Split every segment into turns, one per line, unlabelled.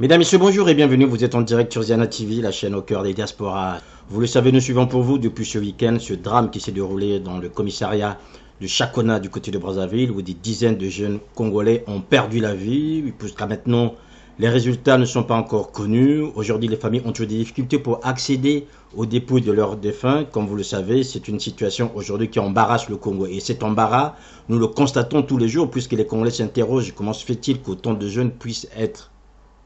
Mesdames, Messieurs, bonjour et bienvenue. Vous êtes en direct sur Ziana TV, la chaîne au cœur des diasporas. Vous le savez, nous suivons pour vous depuis ce week-end ce drame qui s'est déroulé dans le commissariat de Chakona du côté de Brazzaville, où des dizaines de jeunes Congolais ont perdu la vie. Jusqu'à maintenant, les résultats ne sont pas encore connus. Aujourd'hui, les familles ont eu des difficultés pour accéder au dépôt de leurs défunts. Comme vous le savez, c'est une situation aujourd'hui qui embarrasse le Congo. Et cet embarras, nous le constatons tous les jours, puisque les Congolais s'interrogent comment se fait-il qu'autant de jeunes puissent être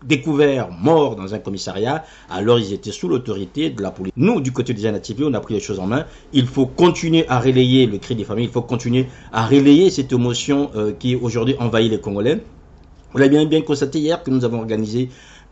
découverts morts dans un commissariat, alors ils étaient sous l'autorité de la police. Nous, du côté des Ziana TV, on a pris les choses en main. Il faut continuer à relayer le cri des familles, il faut continuer à relayer cette émotion qui aujourd'hui envahit les Congolais. Vous l'avez bien constaté hier que nous avons organisé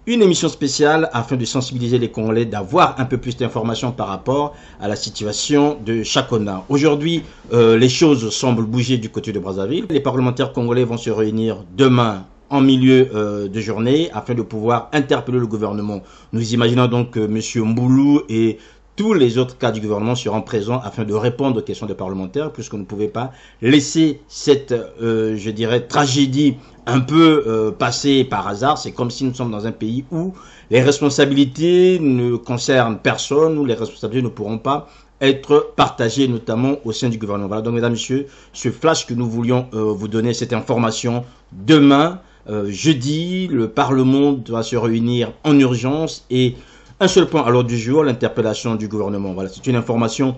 une émission spéciale afin de sensibiliser les Congolais, d'avoir un peu plus d'informations par rapport à la situation de Chakona. Aujourd'hui, les choses semblent bouger du côté de Brazzaville. Les parlementaires congolais vont se réunir demain en milieu de journée afin de pouvoir interpeller le gouvernement. Nous imaginons donc que M. Mboulou et tous les autres cadres du gouvernement seront présents afin de répondre aux questions des parlementaires, puisque nous ne pouvons pas laisser cette, je dirais, tragédie un peu passer par hasard. C'est comme si nous sommes dans un pays où les responsabilités ne concernent personne, où les responsabilités ne pourront pas être partagées, notamment au sein du gouvernement. Voilà donc, mesdames, messieurs, ce flash que nous voulions vous donner, cette information. Demain, jeudi, le Parlement doit se réunir en urgence et un seul point à l'ordre du jour, l'interpellation du gouvernement. Voilà, c'est une information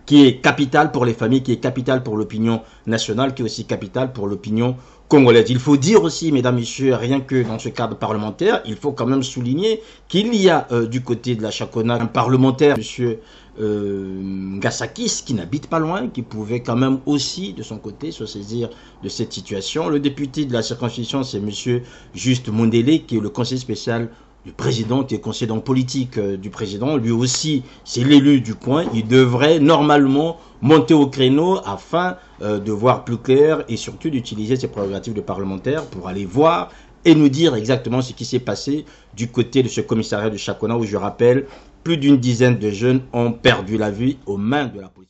qui est capitale pour les familles, qui est capitale pour l'opinion nationale, qui est aussi capitale pour l'opinion congolaise. Il faut dire aussi, mesdames, messieurs, rien que dans ce cadre parlementaire, il faut quand même souligner qu'il y a du côté de la Chakona un parlementaire, monsieur Ngasakis, qui n'habite pas loin, qui pouvait quand même aussi, de son côté, se saisir de cette situation. Le député de la circonscription, c'est monsieur Juste Mondele, qui est le conseiller spécial du président, qui est conseiller donc politique du président. Lui aussi, c'est l'élu du coin. Il devrait normalement monter au créneau afin de voir plus clair et surtout d'utiliser ses prérogatives de parlementaire pour aller voir et nous dire exactement ce qui s'est passé du côté de ce commissariat de Chakona où, je rappelle, plus d'une dizaine de jeunes ont perdu la vie aux mains de la police.